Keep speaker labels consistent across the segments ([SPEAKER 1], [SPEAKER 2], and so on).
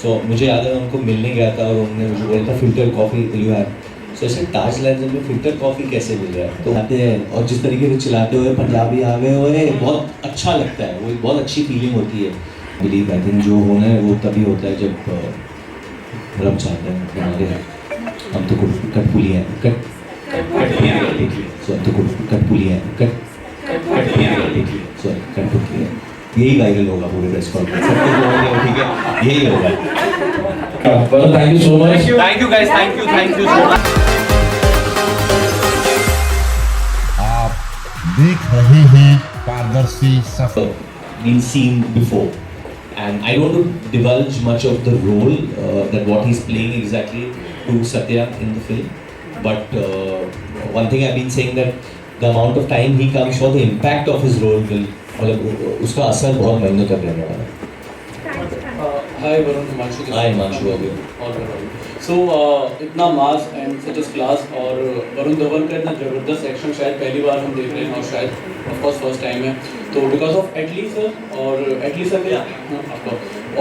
[SPEAKER 1] सो मुझे याद है मैं उनको मिलने गया था और उन्होंने मुझे बोला था फिल्टर कॉफ़ी यू हैव। सो ऐसे ताज लैंड में फिल्टर कॉफ़ी कैसे मिल रहा है तो आते हैं और जिस तरीके से चिल्लाते हुए पंजाबी आ गए हुए बहुत अच्छा लगता है, वो एक बहुत अच्छी फीलिंग होती है। बिलीव आई थिंक जो होना है वो तभी होता है जब रब चाहते हैं हमारे। हम तो कठपुली हैं सो हम तो कठपुली हैं सॉरी कठपुली हैं। यही वायरल होगा पूरे प्रेस कॉन्फ्रेंस, ठीक है यही होगा।
[SPEAKER 2] Well, thank you so much.
[SPEAKER 3] Thank you guys, thank you so much.
[SPEAKER 4] आप देख रहे हैं पारदर्शी सफर।
[SPEAKER 1] Been seen before, and I don't want to divulge much of the role that what he's playing exactly to Satya in the film. But one thing I've been saying that the amount of time he comes for, the impact of his role will मतलब उसका असर बहुत महीनों तक रहने वाला है।
[SPEAKER 5] Hi Varun, Himanshu.
[SPEAKER 1] Hi Himanshu, अभी
[SPEAKER 5] All well. So इतना mass and such a class और वरुण धवन का इतना ज़बरदस्त एक्शन शायद पहली बार हम देख रहे हैं और शायद ऑफ कोर्स फर्स्ट टाइम है। तो बिकॉज ऑफ एटली सर और एटली सर के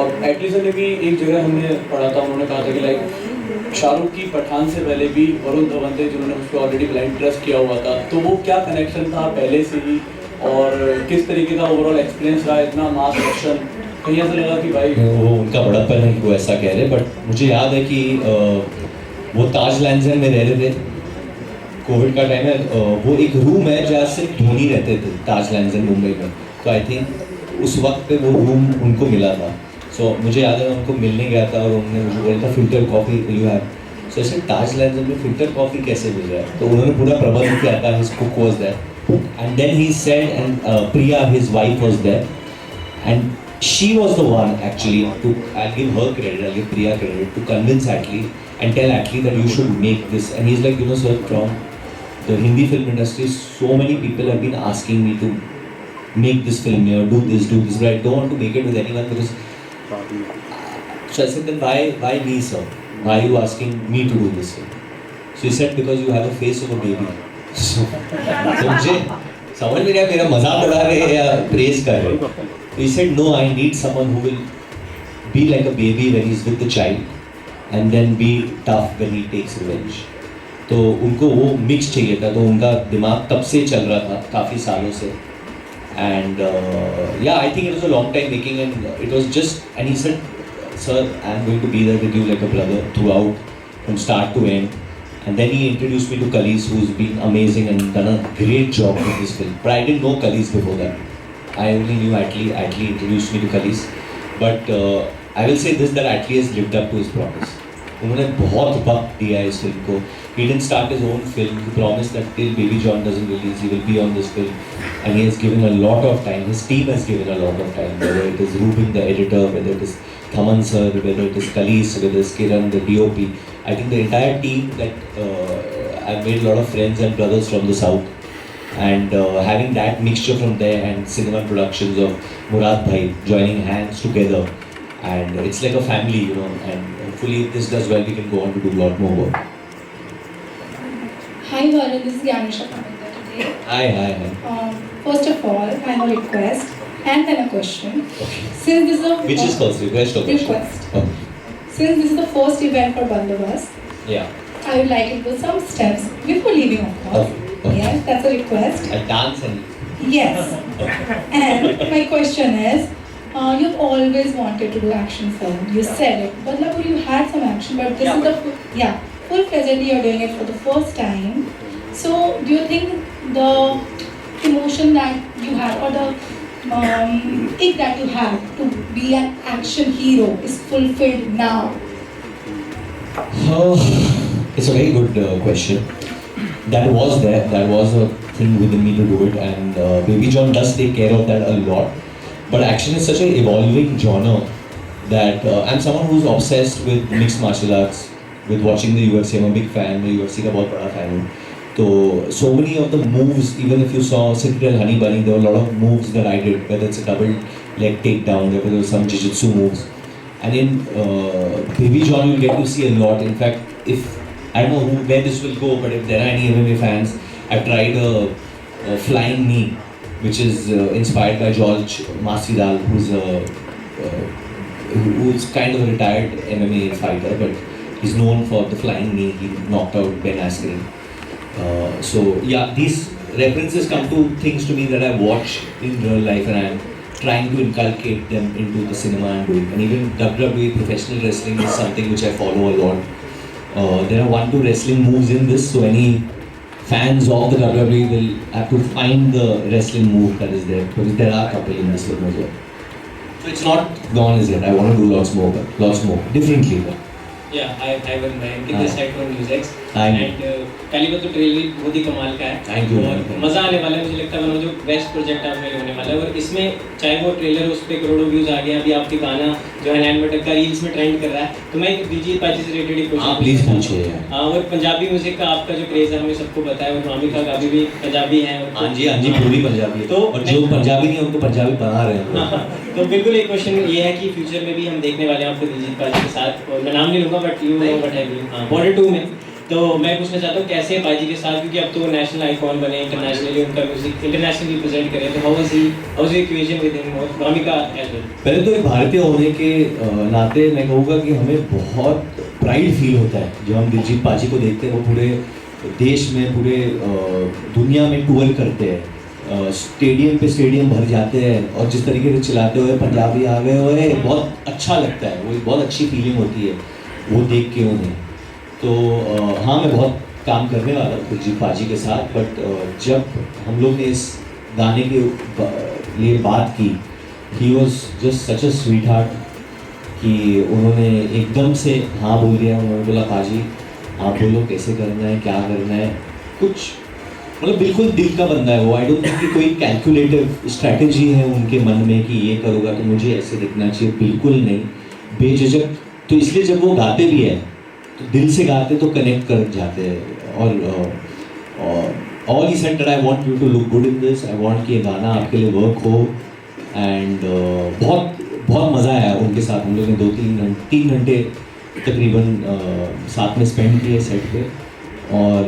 [SPEAKER 5] और एटली सर ने भी एक जगह हमने पढ़ा था, उन्होंने कहा था कि लाइक शाहरुख की पठान से पहले भी वरुण धवन थे जिन्होंने उसको ऑलरेडी ब्लाइंड ट्रस्ट किया हुआ था। तो वो क्या कनेक्शन था पहले से ही और किस तरीके का ओवरऑल एक्सपीरियंस रहा इतना मास एक्शन? कहीं ऐसा लगा कि भाई
[SPEAKER 1] वो उनका बड़प्पन है कि वो ऐसा कह रहे, बट मुझे याद है कि वो ताज लैंडन में रह रहे थे, कोविड का टाइम है। वो एक रूम है जहाँ सिर्फ धोनी रहते थे ताज लैंडन मुंबई में। तो आई थिंक उस वक्त पे वो रूम उनको मिला था। सो मुझे याद है मैं उनको मिलने गया था और उन्होंने मुझे बोला था फिल्टर कॉफ़ी यू हैव। सो ऐसे ताज लैंडन में फिल्टर कॉफ़ी कैसे मिल रहा है तो उन्होंने पूरा प्रबंध किया था। His cook was there and then he said and Priya his wife was there and she was the one actually to, I'll give her credit, I'll give Priya credit, to convince Atlee and tell Atlee that you should make this. And he's like, you know sir, from the Hindi film industry so many people have been asking me to make this film here, do this, but I don't want to make it with anyone because so I said then why me sir, why are you asking me to do this film? So he said because you have a face of a baby. So मुझे समझ में नहीं आया मेरा मजाक उड़ा रहे हैं या प्रेज कर रहे हैं। So he said no, I need someone who will be like a baby when he's with the child and then be tough when he takes revenge. तो उनको वो मिक्स चाहिए था, तो उनका दिमाग तब से चल रहा था काफ़ी सालों से। And yeah, I think it was a long time making and it was just, and he said, sir, I'm going to be there with you like a brother throughout from start to end. And then he introduced me to Khalis, who's been amazing and done a great job with this film. But I didn't know Khalis before that. I only knew Atlee. Atlee introduced me to Khalis. But I will say this, that Atlee has lived up to his promise. उन्होंने बहुत वक्त दिया है इस film को। He didn't start his own film. He promised that till Baby John doesn't release, he will be on this film. And he has given a lot of time. His team has given a lot of time. Whether it is Rubin, the editor, whether it is Thaman sir, whether it is Khalis, whether it is Kiran, the DOP. I think the entire team that I've made a lot of friends and brothers from the south, and having that mixture from there and cinema productions of Murad Bhai joining hands together, and it's like a family, you know. And hopefully if this does well, we can go on to do a lot more work.
[SPEAKER 6] Hi Varun, this is Yanusha Kamita today.
[SPEAKER 1] Hi.
[SPEAKER 6] First of all, I have a request and then a question.
[SPEAKER 1] Okay.
[SPEAKER 6] Since this is a
[SPEAKER 1] Which is first, request or question?
[SPEAKER 6] request.
[SPEAKER 1] Okay.
[SPEAKER 6] Since this is the first event for Bandobast,
[SPEAKER 1] Yeah.
[SPEAKER 6] I would like to do some steps before leaving, of course.
[SPEAKER 1] Okay.
[SPEAKER 6] Yes, that's a request.
[SPEAKER 1] I dance and
[SPEAKER 6] Yes. And my question is, you've always wanted to do action film. You said it, but like you had some action, but this is the full-fledged you're doing it for the first time. So, do you think the emotion that you have or the it that you have to be an action hero is fulfilled now?
[SPEAKER 1] It's a very good question. That was there. That was a thing within me to do it, and Baby John does take care of that a lot. But action is such an evolving genre that I'm someone who's obsessed with mixed martial arts, with watching the UFC. I'm a big fan. मैं UFC का बहुत बड़ा fan हूँ. So many of the moves, even if you saw Citadel Honey Bunny, there were a lot of moves that I did, whether it's a double leg takedown, whether there was some jiu-jitsu moves. And in Baby John, you'll get to see a lot. In fact, if I don't know where this will go, but if there are any MMA fans, I've tried a flying knee, which is inspired by George Masvidal, who's who's kind of a retired MMA fighter, but he's known for the flying knee. He knocked out Ben Askren. So yeah, these references come to things to me that I watch in real life, and I'm trying to inculcate them into the cinema I'm doing. And even WWE professional wrestling is something which I follow a lot. There are 1-2 wrestling moves in this, so any fans of the WWE will have to find the wrestling move that is there, because there are a couple in this film as well. So it's not gone as yet. I want to do lots more differently. But
[SPEAKER 7] Yeah, I will give this side from Musex.
[SPEAKER 1] Thank you.
[SPEAKER 7] And पहली बात तो trailer बहुत ही कमाल का है।
[SPEAKER 1] Thank you,
[SPEAKER 7] और
[SPEAKER 1] man.
[SPEAKER 7] मज़ा आने वाला है, मुझे लगता है वो जो बेस्ट प्रोजेक्ट आप में होने वाला है। और इसमें चाहे वो ट्रेलर उस पर करोड़ों व्यूज़ आ गए, अभी आपके गाना जो है 9 बटन का रील्स में ट्रेंड कर रहा है, तो मैं दिलजीत पाजी से रिलेटेड एक
[SPEAKER 1] हाँ, प्लीज़ पूछिए यार।
[SPEAKER 7] और पंजाबी म्यूजिक का आपका जो क्रेज़ है हमें सबको पता है, और मामिका का भी पंजाबी है।
[SPEAKER 1] हाँ जी, पूरी पंजाबी है।
[SPEAKER 7] तो
[SPEAKER 1] और जो पंजाबी नहीं है उनको पंजाबी बना रहे हैं।
[SPEAKER 7] तो बिल्कुल एक क्वेश्चन ये है कि फ्यूचर में भी हम देखने वाले हैं आपको दिलजीत पाजी के साथ, और मैं नाम नहीं लूँगा but you know what I mean, border 2 में। तो मैं पूछना चाहता हूँ कैसे है पाजी के साथ, क्योंकि अब तो नेशनल आइकॉन बने, इंटरनेशनली उनका म्यूजिक इंटरनेशनली रिप्रेजेंट करें, तो how is equation with him और मामिका एज वेल?
[SPEAKER 1] पहले तो एक भारतीय होने के नाते मैं कहूँगा कि हमें बहुत प्राइड फील होता है जब हम दिलजीत पाजी को देखते हैं। वो पूरे देश में, पूरे दुनिया में टूर करते हैं, स्टेडियम पे स्टेडियम भर जाते हैं, और जिस तरीके से चिल्लाते हुए पंजाबी आ गए हुए, बहुत अच्छा लगता है। वो एक बहुत अच्छी फीलिंग होती है वो देख के उन्हें। तो हाँ, मैं बहुत काम करने वाला हूँ दिलजीत पाजी के साथ। बट जब हम लोग ने इस गाने के लिए बात की, he was just such a sweet heart कि उन्होंने एकदम से हाँ बोल दिया। उन्होंने बोला पाजी आप बोलो कैसे करना है, क्या करना है, कुछ मतलब बिल्कुल दिल का बंदा है वो। आई डोंट थिंक कि कोई कैलकुलेटिव स्ट्रैटेजी है उनके मन में कि ये करूँगा तो मुझे ऐसे दिखना चाहिए, बिल्कुल नहीं, बेझिझक। तो इसलिए जब वो गाते भी है तो दिल से गाते तो कनेक्ट कर जाते हैं। और all he said that I want you to look good in this, I want कि ये गाना आपके लिए वर्क हो। एंड बहुत मज़ा आया उनके साथ। हम लोग ने 3 घंटे तकरीबन साथ में स्पेंड किए सेट पे, और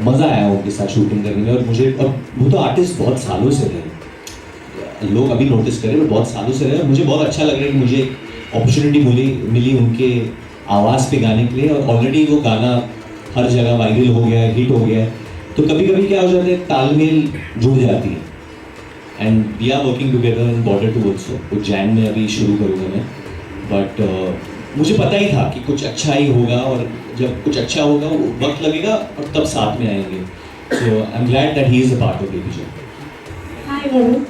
[SPEAKER 1] मज़ा आया उनके साथ शूटिंग करने में। और मुझे, और वो तो आर्टिस्ट बहुत सालों से रहे, लोग अभी नोटिस करें, पर बहुत सालों से रहे। और मुझे बहुत अच्छा लग रहा है कि मुझे अपॉर्चुनिटी मिली उनके आवाज़ पे गाने के लिए। और ऑलरेडी वो गाना हर जगह वायरल हो गया है, हिट हो गया है। तो कभी कभी क्या हो जाता है, तालमेल जुड़ जाती है। And we are working together in border 2 also, कुछ जैन में अभी शुरू करूँगा मैं। बट मुझे पता ही था कि कुछ अच्छा ही होगा, और जब कुछ अच्छा होगा वो वक्त लगेगा और तब साथ में आएंगे। So I am glad that he is a part of Baby John.
[SPEAKER 8] Hi, Varun.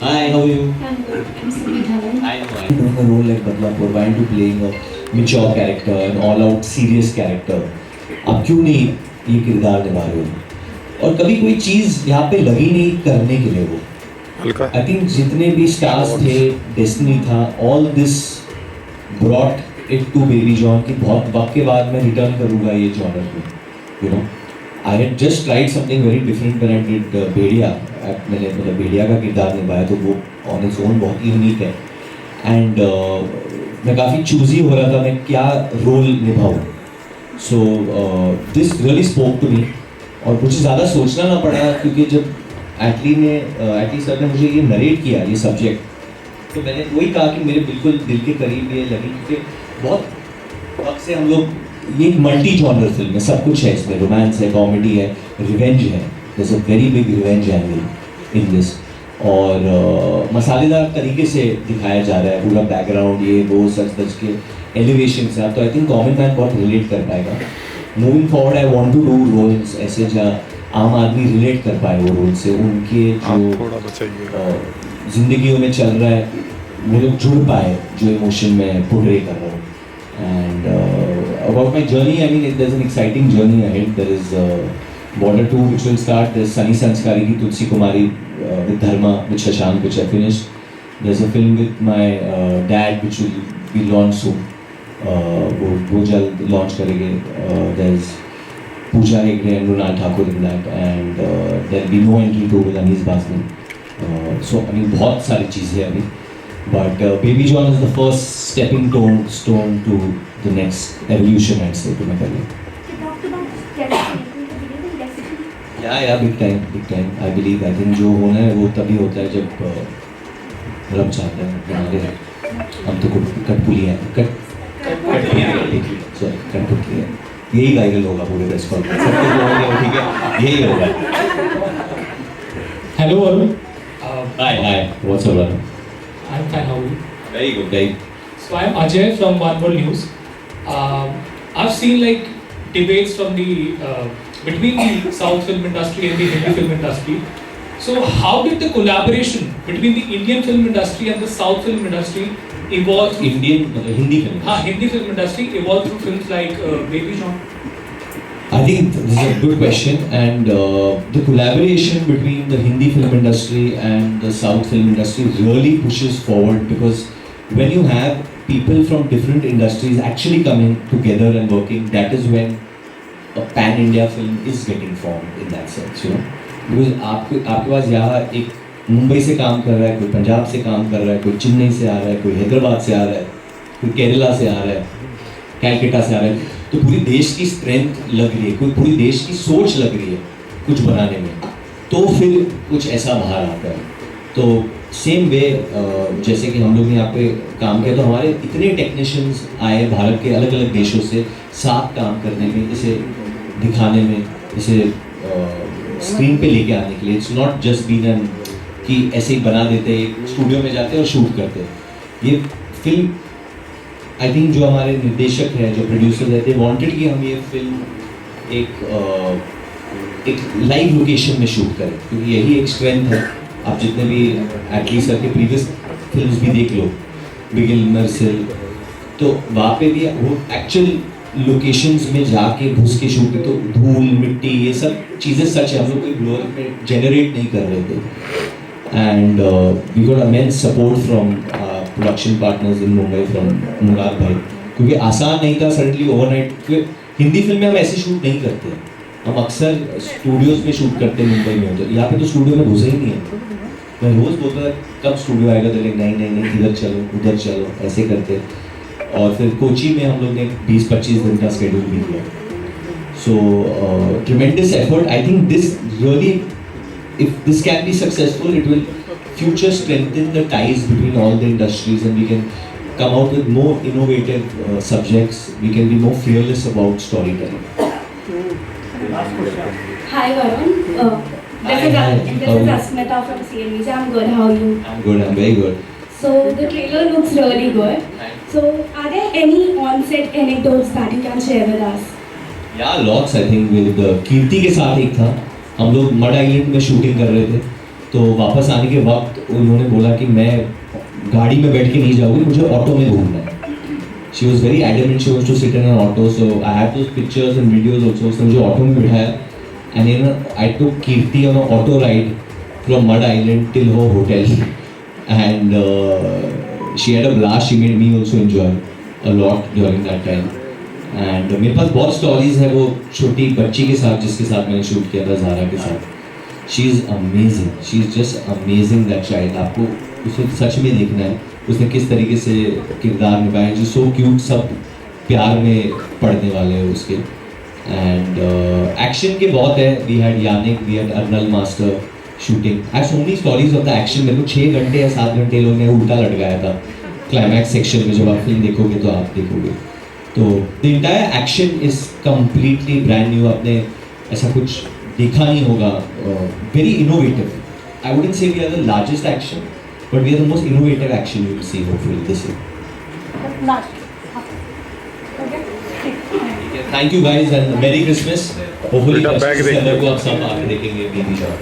[SPEAKER 1] Hi, how are you?
[SPEAKER 8] I'm good. I'm Sumit.
[SPEAKER 1] I know. I'm doing a role like Badlapur, why aren't you playing a mature character, an all-out serious character? आप क्यों नहीं ये किरदार निभा रहे हो? और कभी कोई चीज़ यहाँ पे लगी नहीं करने के लिए वो। I think जितने भी स्टार्स थे, डेस्टिनी था, all this brought it to Baby John कि बहुत वक्त के बाद मैं रिटर्न करूँगा ये जॉनर को, you know. I had just tried something very different when I did भेड़िया। मैंने मतलब भेड़िया का किरदार निभाया, तो वो ऑन इट्स ओन बहुत यूनिक है। एंड मैं काफ़ी चूजी हो रहा था मैं क्या रोल निभाऊँ। So this really spoke to me, और मुझे ज़्यादा सोचना ना पड़ा, क्योंकि जब एटली सर ने मुझे ये नरेट किया ये सब्जेक्ट, तो मैंने वही कहा कि मेरे बिल्कुल दिल के करीब ये लगी, क्योंकि बहुत वक्त से हम लोग, ये एक मल्टी जॉनर फिल्म है, सब कुछ है इसमें, रोमांस है, कॉमेडी है, रिवेंज है। There is a very big revenge angle in this, और मसालेदार तरीके से दिखाया जा रहा है, पूरा बैकग्राउंड ये वो सच के एलिवेशन से। तो आई थिंक कॉमन मैन बहुत रिलेट कर पाएगा। Moving forward I want to do roles ऐसे जहाँ आम आदमी रिलेट कर पाए वो रोल से, उनके जो जिंदगियों में चल रहा है वो लोग जुड़ पाए, जो इमोशन में पोर्ट्रे कर रहा हूँ। And about my journey, I mean, there's an exciting journey ahead. There is Border 2, which will start. There's Sunny Sanskari ki Tulsi Kumari with Dharma, with Shashank, which I finished. There's a film with my dad, which will be launched soon. वो जल्द launch करेंगे. There's Pooja Hegde and Runal Thakur in that, and there'll be no entry to with Anis Basni. So I mean, बहुत सारी चीज़ें अभी. But Baby John is the first stepping stone to the next evolution, I'd say, to my career.
[SPEAKER 8] You talked about destiny. Do you believe in destiny?
[SPEAKER 1] Yeah, big time. I believe. I think जो होना है वो तभी होता है जब रब चाहता है। हम तो कठपुलियाँ सॉरी कठपुतलियाँ, यही वायरल होगा पूरे प्रेस कॉल में, सब कुछ बोलेंगे ठीक है, यही होगा।
[SPEAKER 9] Hello, Arun.
[SPEAKER 1] Hi, what's up, brother?
[SPEAKER 9] I'm fine. How are you?
[SPEAKER 1] Very good, very.
[SPEAKER 9] So I'm Ajay from One World News. I've seen like debates from the between the South film industry and the Hindi film industry. So how did the collaboration between the Indian film industry and the South film industry evolve?
[SPEAKER 1] Hindi film.
[SPEAKER 9] Hindi film industry evolved through films like Baby John.
[SPEAKER 1] I think this is a good question, and the collaboration between the Hindi film industry and the South film industry really pushes forward, because when you have people from different industries actually coming together and working, that is when a pan-India film is getting formed in that sense, you know. Because आपके पास यहाँ एक मुंबई से काम कर रहा है, कोई पंजाब से काम कर रहा है, कोई चेन्नई से आ रहा है, कोई हैदराबाद से आ रहा है, कोई केरला से आ रहा है, कैलकाटा से आ रहा है, तो पूरी देश की स्ट्रेंथ लग रही है, कोई पूरी देश की सोच लग रही है कुछ बनाने में, तो फिर कुछ ऐसा बाहर आता है। तो सेम वे जैसे कि हम लोग ने यहाँ पे काम किया, तो हमारे इतने टेक्नीशियंस आए भारत के अलग अलग देशों से साथ काम करने में, इसे दिखाने में, इसे स्क्रीन पे लेके आने के लिए। It's not just been an कि ऐसे ही बना देते, स्टूडियो में जाते और शूट करते। ये फिल्म आई थिंक जो हमारे निर्देशक हैं, जो प्रोड्यूसर हैं, दे वांटेड कि हम ये फिल्म एक लाइव लोकेशन में शूट करें, क्योंकि यही एक स्ट्रेंथ है। आप जितने भी एटली सर के प्रीवियस फिल्म्स भी देख लो, बिगिल मर्सिल, तो वहाँ पे भी वो एक्चुअल लोकेशंस में जाके घुस के शूट, तो धूल मिट्टी ये सब चीज़ें सच है, हम लोग कोई ब्लोअर में जनरेट नहीं कर रहे थे। And we got immense support from production partners in Mumbai, from Murad भाई, क्योंकि आसान नहीं था सडनली ओवरनाइट। हिंदी फिल्म में हम ऐसे शूट नहीं करते, हम अक्सर स्टूडियोज़ में शूट करते हैं मुंबई में, तो यहाँ पे तो स्टूडियो में घुसे ही नहीं है। मैं रोज़ बोलता था कब स्टूडियो आएगा, तो नहीं इधर चलो उधर चलो, ऐसे करते। और फिर कोची में हम लोग ने 20-25 दिन का स्केड्यूल भी दिया। So tremendous effort. I think this really, if this can be successful, it will future strengthen the ties between all the industries, and we can come out with more innovative subjects. We can be more fearless about storytelling.
[SPEAKER 8] Hi Varun, this is Asmita from CNBC. I'm good. How are you?
[SPEAKER 1] I'm good. I'm very good.
[SPEAKER 8] So the trailer looks really good. So are there any on-set anecdotes that you can share with us?
[SPEAKER 1] Yeah, lots. I think with कीर्ति के साथ एक था, हम लोग mud island में shooting कर रहे थे, तो वापस आने के वक्त उन्होंने बोला कि मैं गाड़ी में बैठ के नहीं जाऊँगी, मुझे ऑटो में घूमना है। She was very adamant, she was to sit in an auto, so I have those pictures and videos also. उसने मुझे ऑटो में बिठाया, and you know I took Keerthy on auto ride from Madh Island till her hotel, and she had a blast. She made me also enjoy a lot during that time. And मेरे पास बहुत stories है वो छोटी बच्ची के साथ, जिसके साथ मैंने शूट किया था, ज़ारा के साथ। She is amazing, she is just amazing that child. आपको उसे सच में देखना है, उसने किस तरीके से किरदार निभाया, जो सो क्यूट, सब प्यार में पड़ने वाले हैं उसके। एंड एक्शन के बहुत है। We had Yannick, we had अर्नल master shooting. I have so many stories of the action. मेरे को 6 घंटे या 7 घंटे लोग ने उल्टा लटकाया था क्लाइमैक्स सेक्शन में। जब आप फिल्म देखोगे तो आप देखोगे, तो the entire action is completely brand new. आपने ऐसा कुछ देखा नहीं होगा। Very innovative. I wouldn't say we are the largest action, but we are the most innovative action you will see hopefully this year. Thank you guys and merry Christmas. Hopefully दिसंबर को आप सब आके देखेंगे बेबी जॉन।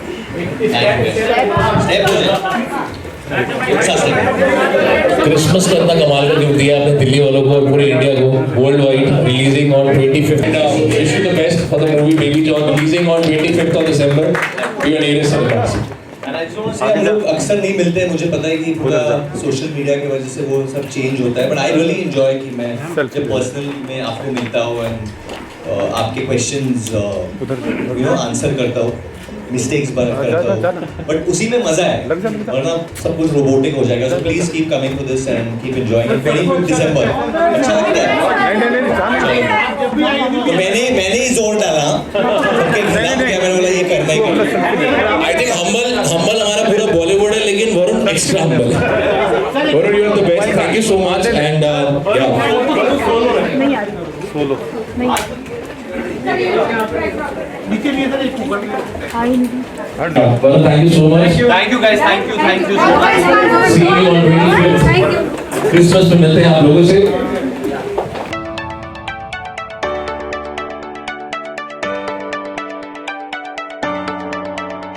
[SPEAKER 2] क्रिसमस का इतना कमाल का गिफ्ट दिया आपने दिल्ली वालों को और पूरे इंडिया को। World wide releasing on 25th। Wish you the best for the movie baby John, releasing on 25th of December. You are एरियस
[SPEAKER 1] हम लोग अक्सर नहीं मिलते हैं, मुझे पता है कि पूरा सोशल मीडिया की वजह से वो सब चेंज होता है, बट आई रियली एंजॉय कि मैं जब पर्सनल में आपको मिलता हूँ एंड आपके क्वेश्चंस यू नो आंसर करता हूँ, मिस्टेक्स करता हूँ, बट उसी में मजा है, वरना सब कुछ रोबोटिक हो जाएगा। So please keep coming to this and keep enjoying. 25 दिसंबर अच्छा लगता है। तो मैंने ही जोर डाला, मैंने बोला ये करना ही।
[SPEAKER 2] आई थिंक हम्बल हमारा पूरा बॉलीवुड है, लेकिन वरुण एक्स्ट्रा हम्बल है। Varun, you are the best. Thank you so much. And yeah. Varun, thank you so much.
[SPEAKER 3] Thank you guys, thank you so much.
[SPEAKER 2] See you on 25th. Christmas में मिलते हैं आप लोगों से.